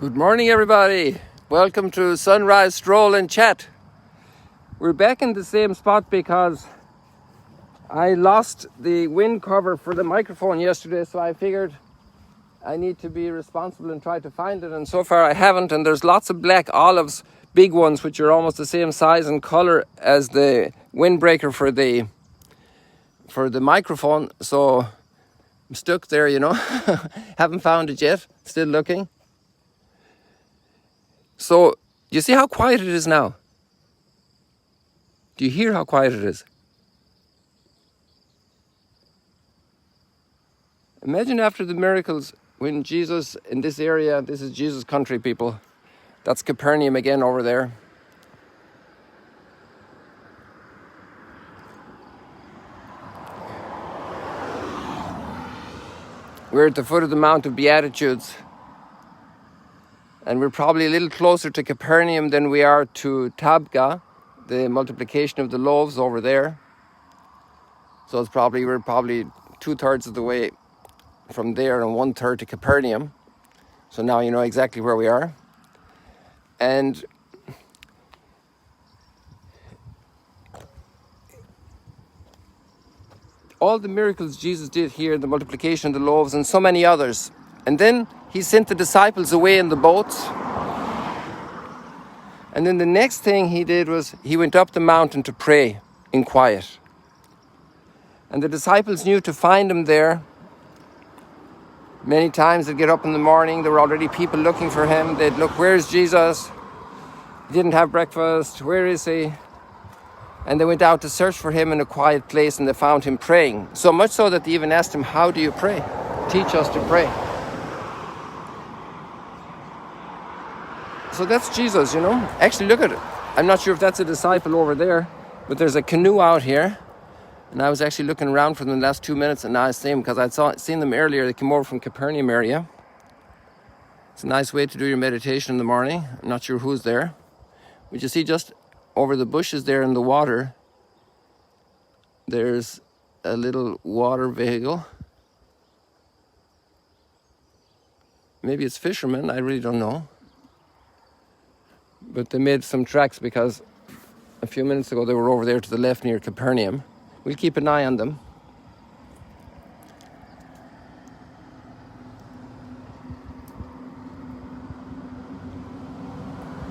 Good morning, everybody. Welcome to Sunrise Stroll and Chat. We're back in the same spot because I lost the wind cover for the microphone yesterday, so I figured I need to be responsible and try to find it, and so far I haven't. And there's lots of black olives, big ones, which are almost the same size and color as the windbreaker for the microphone, so I'm stuck there, haven't found it yet, still looking. So, you see how quiet it is now? Do you hear how quiet it is? Imagine after the miracles, when Jesus, in this area, this is Jesus' country, people. That's Capernaum again over there. We're at the foot of the Mount of Beatitudes. And we're probably a little closer to Capernaum than we are to Tabgha, the multiplication of the loaves over there. So we're probably 2/3 of the way from there and 1/3 to Capernaum. So now you know exactly where we are. And all the miracles Jesus did here, the multiplication of the loaves and so many others. And then he sent the disciples away in the boats. And then the next thing he did was he went up the mountain to pray in quiet. And the disciples knew to find him there. Many times they'd get up in the morning, there were already people looking for him. They'd look, where's Jesus? He didn't have breakfast, where is he? And they went out to search for him in a quiet place, and they found him praying. So much so that they even asked him, how do you pray? Teach us to pray. So that's Jesus, Actually, look at it. I'm not sure if that's a disciple over there, but there's a canoe out here. And I was actually looking around for them the last 2 minutes, and now I see them because I'd seen them earlier. They came over from Capernaum area. It's a nice way to do your meditation in the morning. I'm not sure who's there. But you see just over the bushes there in the water, there's a little water vehicle. Maybe it's fishermen, I really don't know. But they made some tracks because a few minutes ago they were over there to the left near Capernaum. We'll keep an eye on them.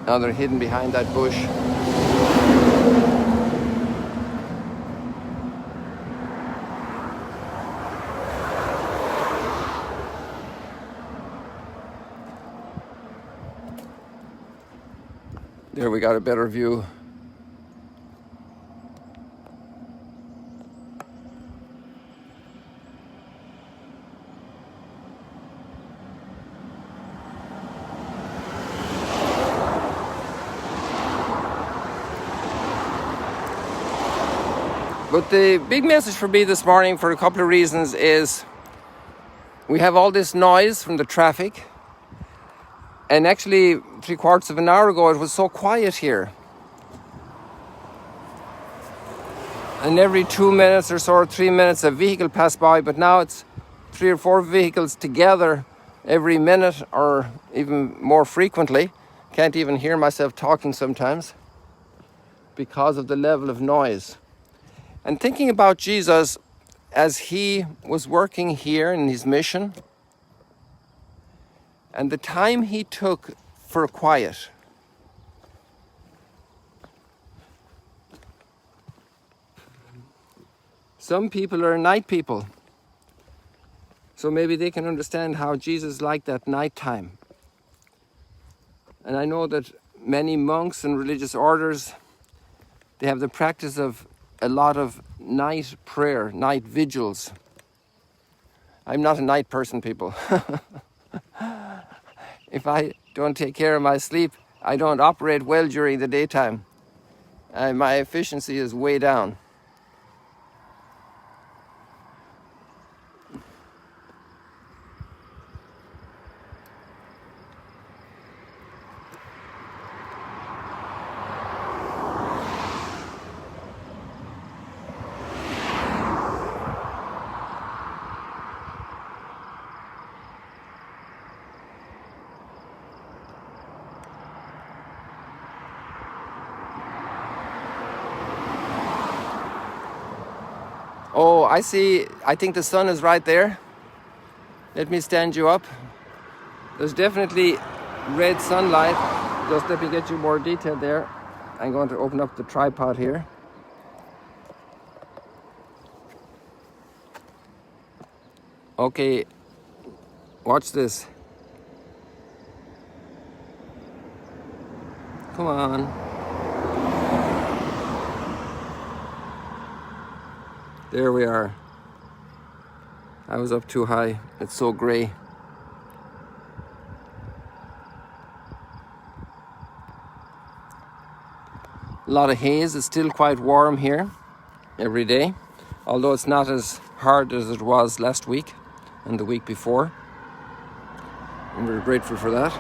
Now they're hidden behind that bush. There we got a better view. But the big message for me this morning, for a couple of reasons, is we have all this noise from the traffic. And actually, 3/4 of an hour ago, it was so quiet here. And every 2 minutes or so, or 3 minutes, a vehicle passed by. But now it's 3 or 4 vehicles together every minute, or even more frequently. Can't even hear myself talking sometimes because of the level of noise. And thinking about Jesus as he was working here in his mission, and the time he took for quiet. Some people are night people, so maybe they can understand how Jesus liked that nighttime. And I know that many monks and religious orders, they have the practice of a lot of night prayer, night vigils. I'm not a night person, people. If I don't take care of my sleep, I don't operate well during the daytime. My efficiency is way down. Oh, I see. I think the sun is right there. Let me stand you up. There's definitely red sunlight. Just let me get you more detail there. I'm going to open up the tripod here. Okay, watch this. Come on. There we are. I was up too high. It's so gray. A lot of haze. It's still quite warm here every day, although it's not as hard as it was last week and the week before. And we're grateful for that.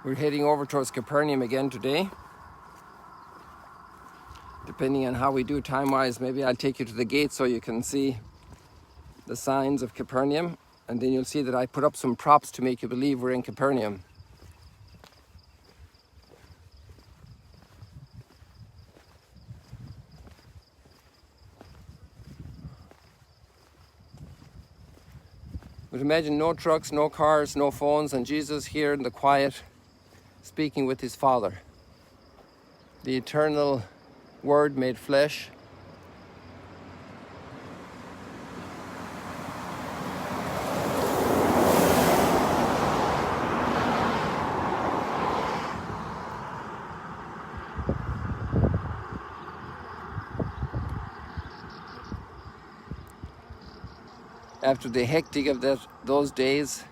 We're heading over towards Capernaum again today. Depending on how we do time-wise, maybe I'll take you to the gate so you can see the signs of Capernaum, and then you'll see that I put up some props to make you believe we're in Capernaum. But imagine no trucks, no cars, no phones, and Jesus here in the quiet, speaking with his Father. The eternal Word made flesh. After the hectic of those days,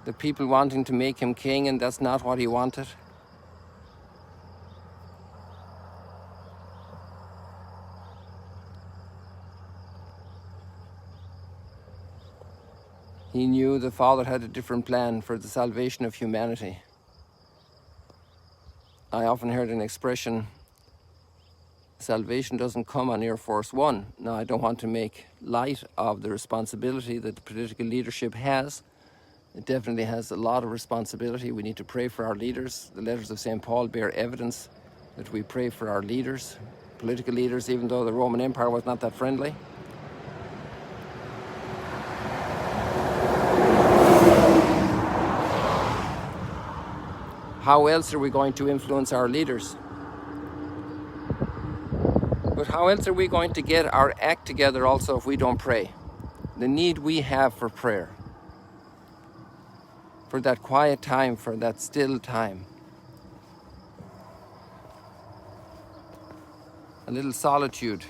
the people wanting to make him king, and that's not what he wanted. He knew the Father had a different plan for the salvation of humanity. I often heard an expression, salvation doesn't come on Air Force One. Now, I don't want to make light of the responsibility that the political leadership has. It definitely has a lot of responsibility. We need to pray for our leaders. The letters of St. Paul bear evidence that we pray for our leaders, political leaders, even though the Roman Empire was not that friendly. How else are we going to influence our leaders? But how else are we going to get our act together also if we don't pray? The need we have for prayer, for that quiet time, for that still time. A little solitude.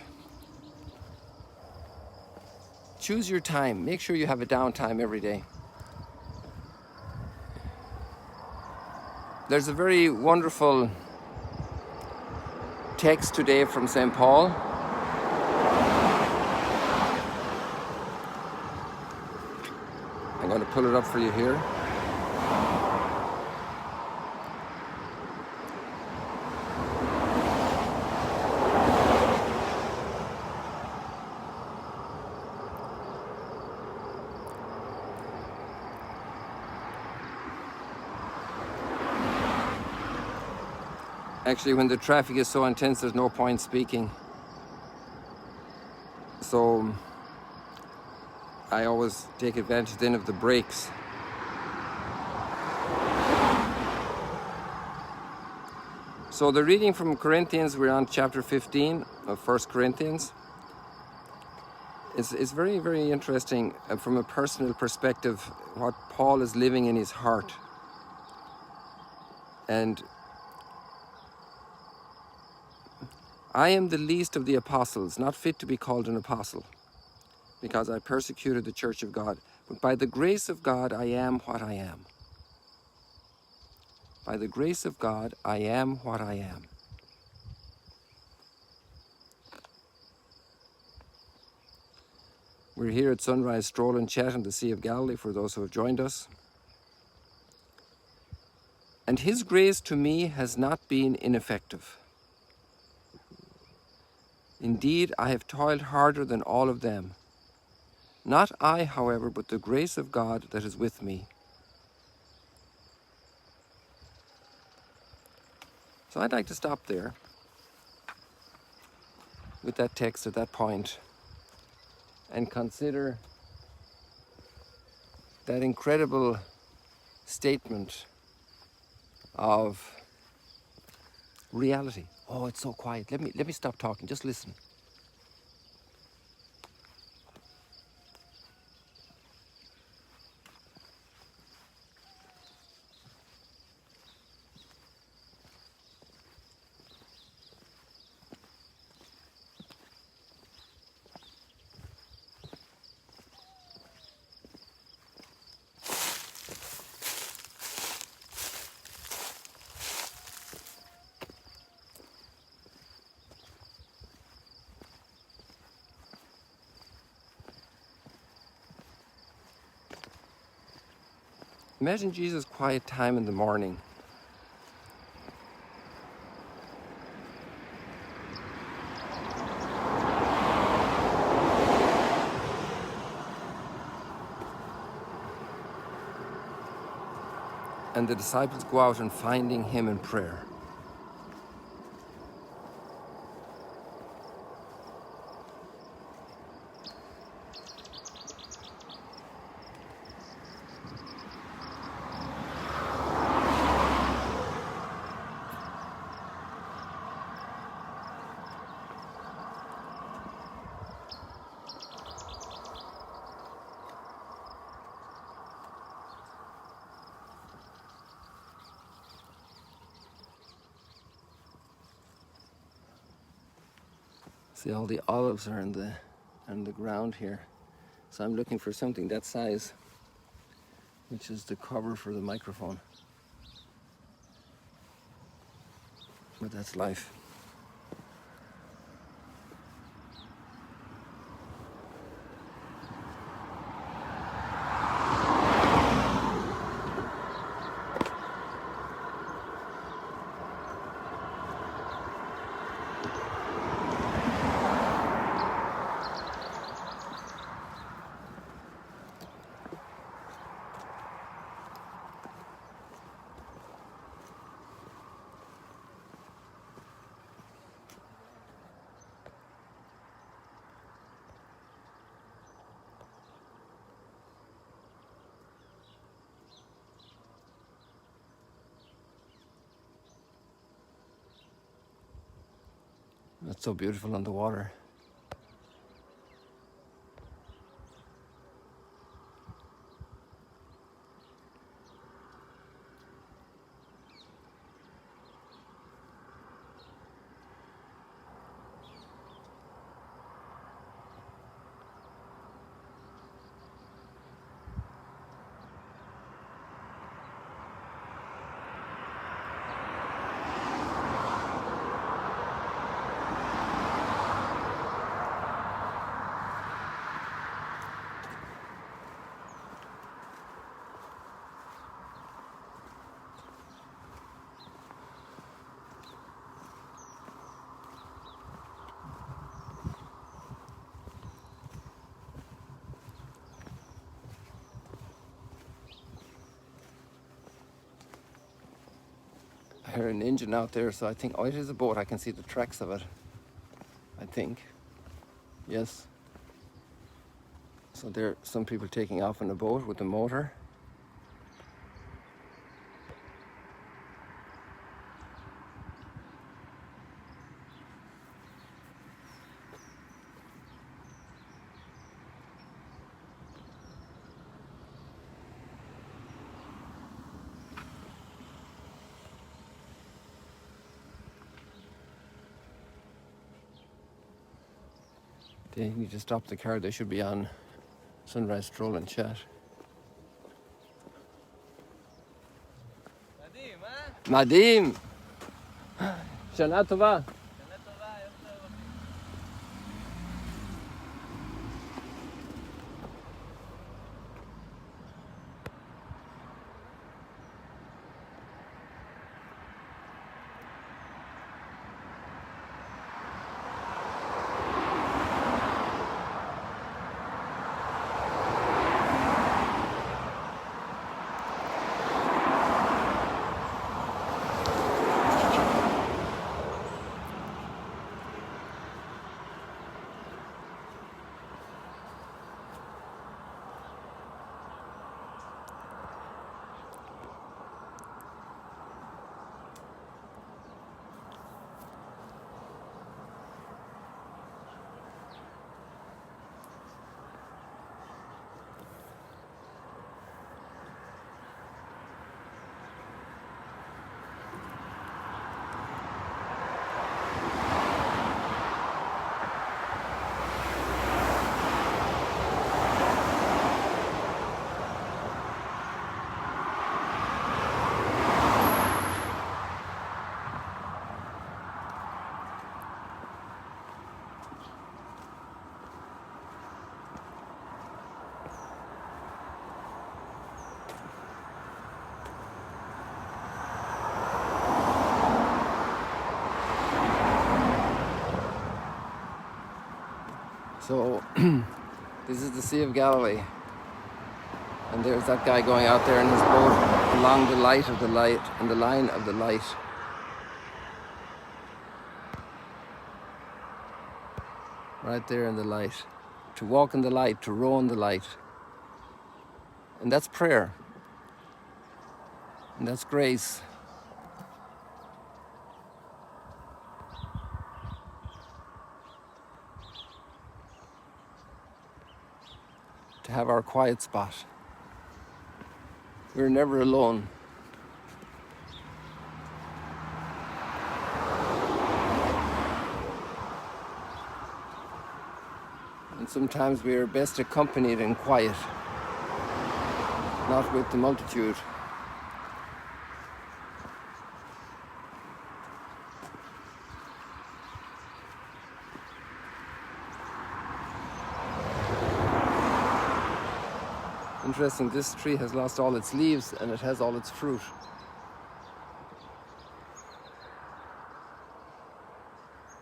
Choose your time. Make sure you have a downtime every day. There's a very wonderful text today from St. Paul. I'm going to pull it up for you here. Actually, when the traffic is so intense, there's no point speaking. So I always take advantage then of the breaks. So the reading from Corinthians, we're on chapter 15 of 1 Corinthians. It's very, very interesting from a personal perspective what Paul is living in his heart. And I am the least of the apostles, not fit to be called an apostle, because I persecuted the church of God. But by the grace of God, I am what I am. By the grace of God, I am what I am. We're here at Sunrise Stroll and Chat in the Sea of Galilee for those who have joined us. And His grace to me has not been ineffective. Indeed, I have toiled harder than all of them. Not I, however, but the grace of God that is with me. So I'd like to stop there with that text at that point and consider that incredible statement of reality. Oh, it's so quiet. Let me stop talking. Just listen. Imagine Jesus' quiet time in the morning. And the disciples go out and finding Him in prayer. See, all the olives are in the ground here. So I'm looking for something that size, which is the cover for the microphone. But that's life. That's so beautiful on the water. I heard an engine out there, so I think, oh, it is a boat. I can see the tracks of it, I think. Yes. So there are some people taking off on a boat with the motor. They need to stop the car. They should be on Sunrise Stroll and Chat. Nadim! Shana Tova! So this is the Sea of Galilee, and there's that guy going out there in his boat along the light of the light and the line of the light. Right there in the light. To walk in the light, to row in the light. And that's prayer. And that's grace. To have our quiet spot. We're never alone. And sometimes we are best accompanied in quiet, not with the multitude. Interesting, this tree has lost all its leaves and it has all its fruit.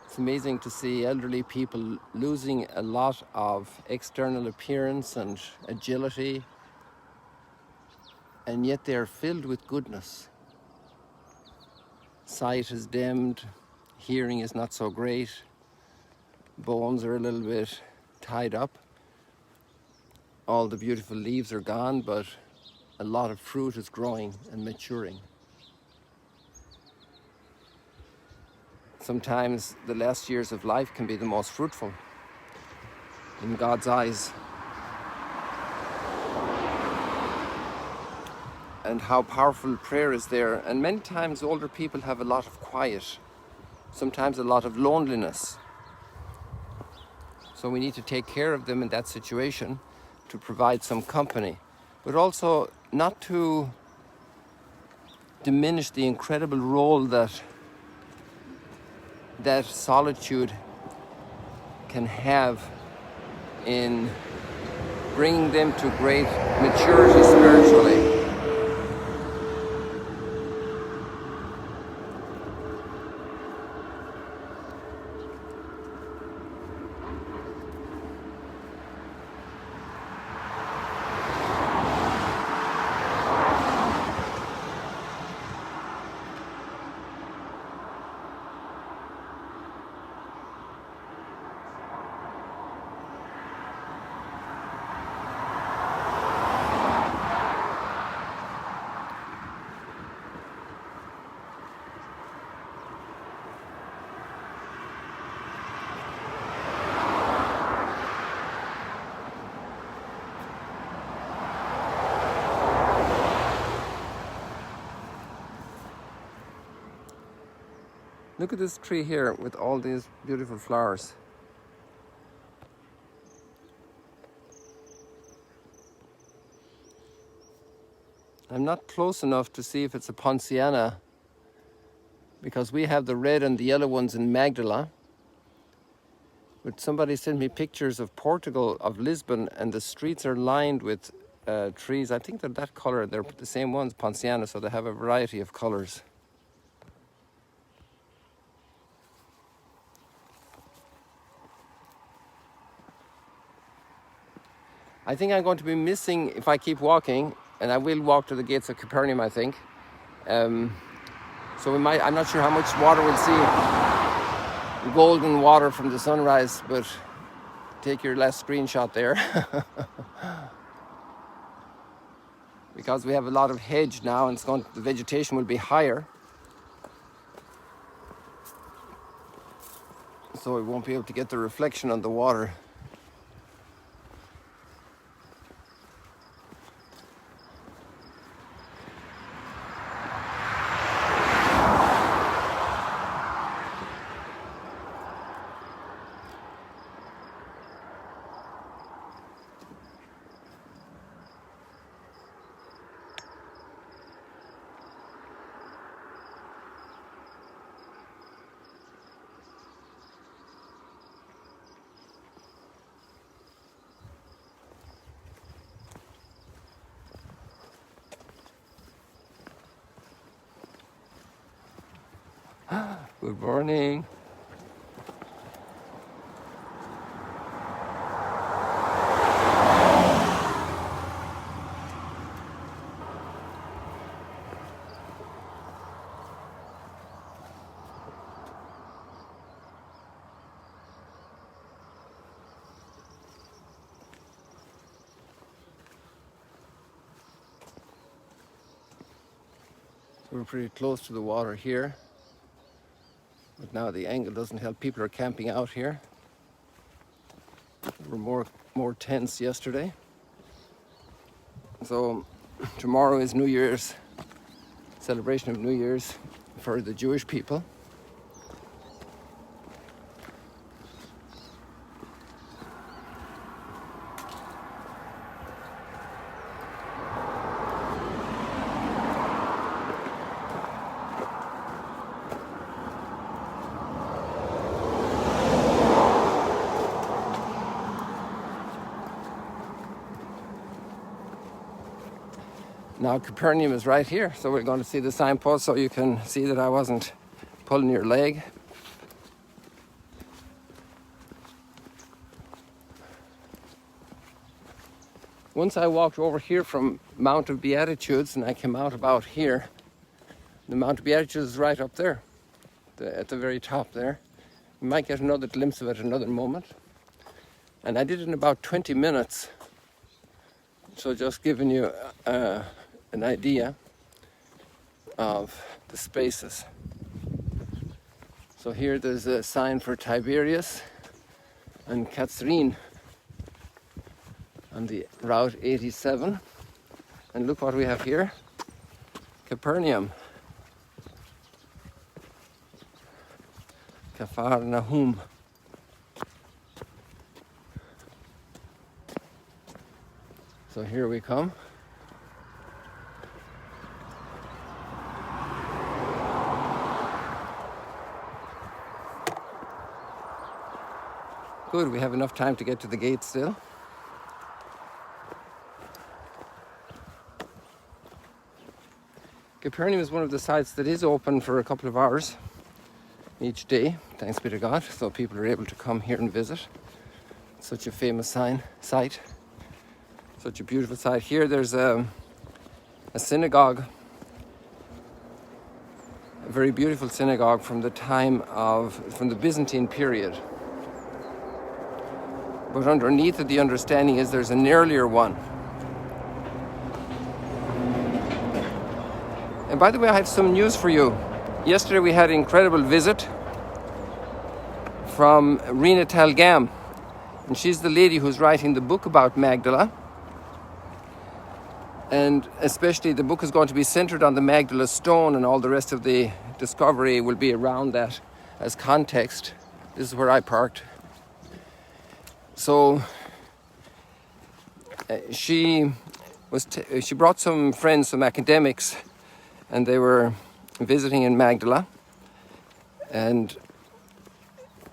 It's amazing to see elderly people losing a lot of external appearance and agility, and yet they are filled with goodness. Sight is dimmed, hearing is not so great, bones are a little bit tied up. All the beautiful leaves are gone, but a lot of fruit is growing and maturing. Sometimes the last years of life can be the most fruitful in God's eyes. And how powerful prayer is there. And many times older people have a lot of quiet, sometimes a lot of loneliness. So we need to take care of them in that situation, to provide some company, but also not to diminish the incredible role that solitude can have in bringing them to great maturity spiritually. Look at this tree here with all these beautiful flowers. I'm not close enough to see if it's a Ponciana, because we have the red and the yellow ones in Magdala. But somebody sent me pictures of Portugal, of Lisbon, and the streets are lined with trees. I think they're that color. They're the same ones, Ponciana, so they have a variety of colors. I think I'm going to be missing, if I keep walking, and I will walk to the gates of Capernaum, I think. So we might, I'm not sure how much water we'll see. Golden water from the sunrise, but take your last screenshot there. Because we have a lot of hedge now, and the vegetation will be higher. So we won't be able to get the reflection on the water. Good morning. We're pretty close to the water here, but now the angle doesn't help. People are camping out here. There were more tents yesterday. So tomorrow is New Year's, celebration of New Year's for the Jewish people. Now Capernaum is right here, so we're going to see the signpost so you can see that I wasn't pulling your leg. Once I walked over here from Mount of Beatitudes and I came out about here. The Mount of Beatitudes is right up there, at the very top there. You might get another glimpse of it at another moment. And I did it in about 20 minutes. So just giving you an idea of the spaces. So here there's a sign for Tiberias and Catherine on the Route 87. And look what we have here, Capernaum. Kafar Nahum. So here we come. Good, we have enough time to get to the gate still. Capernaum is one of the sites that is open for a couple of hours each day, thanks be to God, so people are able to come here and visit. Such a famous site, such a beautiful site. Here there's a synagogue, a very beautiful synagogue from the Byzantine period. But underneath it, the understanding is there's an earlier one. And by the way, I have some news for you. Yesterday we had an incredible visit from Rena Talgam. And she's the lady who's writing the book about Magdala. And especially the book is going to be centered on the Magdala stone, and all the rest of the discovery will be around that as context. This is where I parked. So she brought some friends, some academics, and they were visiting in Magdala. And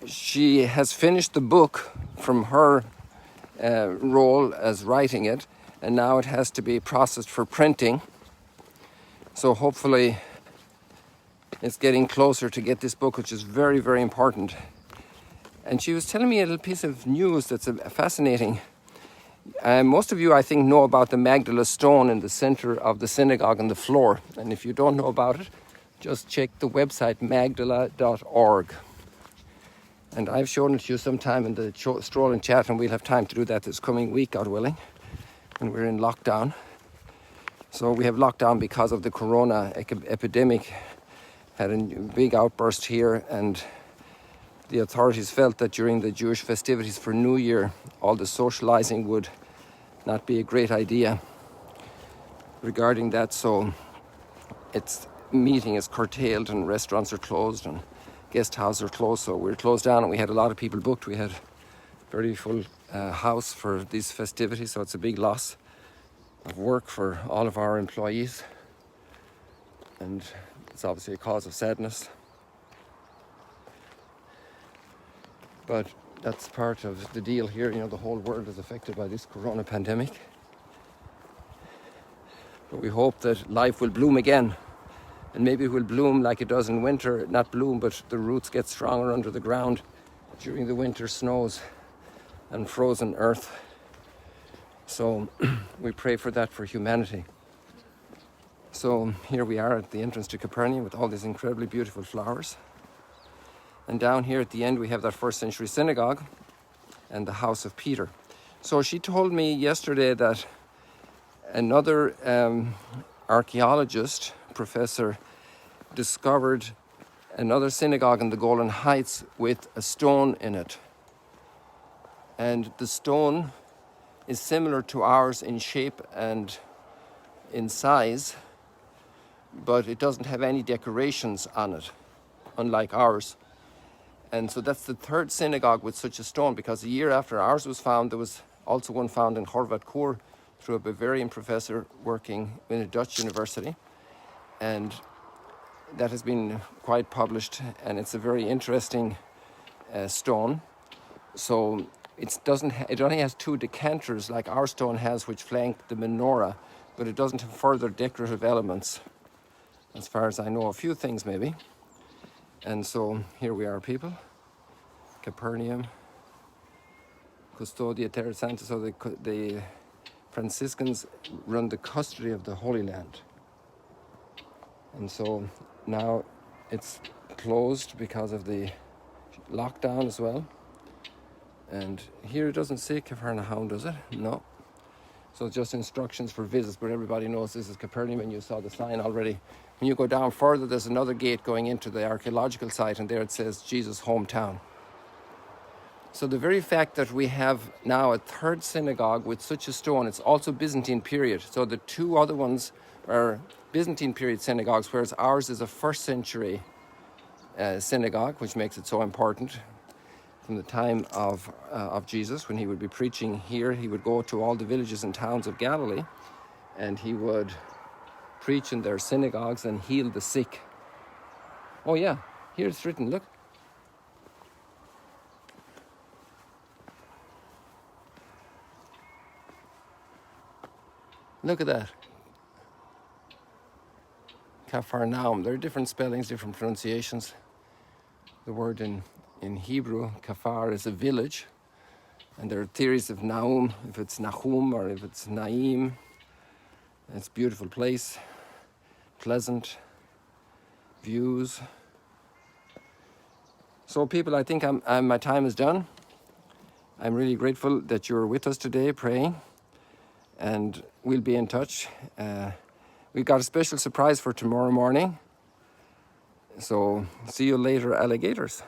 she has finished the book from her role as writing it, and now it has to be processed for printing. So hopefully it's getting closer to get this book, which is very, very important. And she was telling me a little piece of news that's fascinating. Most of you, I think, know about the Magdala stone in the center of the synagogue on the floor. And if you don't know about it, just check the website magdala.org. And I've shown it to you sometime in the stroll and chat, and we'll have time to do that this coming week, God willing, when we're in lockdown. So we have lockdown because of the corona epidemic. Had a big outburst here, and the authorities felt that during the Jewish festivities for New Year, all the socializing would not be a great idea regarding that. So its meeting is curtailed, and restaurants are closed, and guest houses are closed. So we're closed down, and we had a lot of people booked. We had a very full house for these festivities, so it's a big loss of work for all of our employees, and it's obviously a cause of sadness. But that's part of the deal here. You know, the whole world is affected by this corona pandemic. But we hope that life will bloom again. And maybe it will bloom like it does in winter. Not bloom, but the roots get stronger under the ground during the winter snows and frozen earth. So we pray for that for humanity. So here we are at the entrance to Capernaum with all these incredibly beautiful flowers. And down here at the end, we have that first century synagogue and the house of Peter. So she told me yesterday that another archaeologist, professor discovered another synagogue in the Golan Heights with a stone in it. And the stone is similar to ours in shape and in size, but it doesn't have any decorations on it, unlike ours. And so that's the third synagogue with such a stone, because a year after ours was found, there was also one found in Horvat Kur through a Bavarian professor working in a Dutch university. And that has been quite published, and it's a very interesting stone. So it only has two decanters like our stone has, which flank the menorah, but it doesn't have further decorative elements, as far as I know. A few things maybe. And so here we are, people. Capernaum, Custodia Terra Santa. So the Franciscans run the custody of the Holy Land. And so now it's closed because of the lockdown as well. And here it doesn't say Capernaum, does it? No. So it's just instructions for visits, but everybody knows this is Capernaum, and you saw the sign already. When you go down further, there's another gate going into the archaeological site, and there it says Jesus' hometown. So the very fact that we have now a third synagogue with such a stone, it's also Byzantine period. So the two other ones are Byzantine period synagogues, whereas ours is a first century synagogue, which makes it so important. From the time of Jesus, when he would be preaching here, he would go to all the villages and towns of Galilee, and he would preach in their synagogues and heal the sick. Oh yeah, here it's written, look. Look at that. Capharnaum. There are different spellings, different pronunciations. The word in Hebrew, kafar, is a village. And there are theories of Naum, if it's Nahum or if it's Naim. It's a beautiful place, pleasant views. So people, I think my time is done. I'm really grateful that you're with us today praying, and we'll be in touch. We've got a special surprise for tomorrow morning. So see you later, alligators.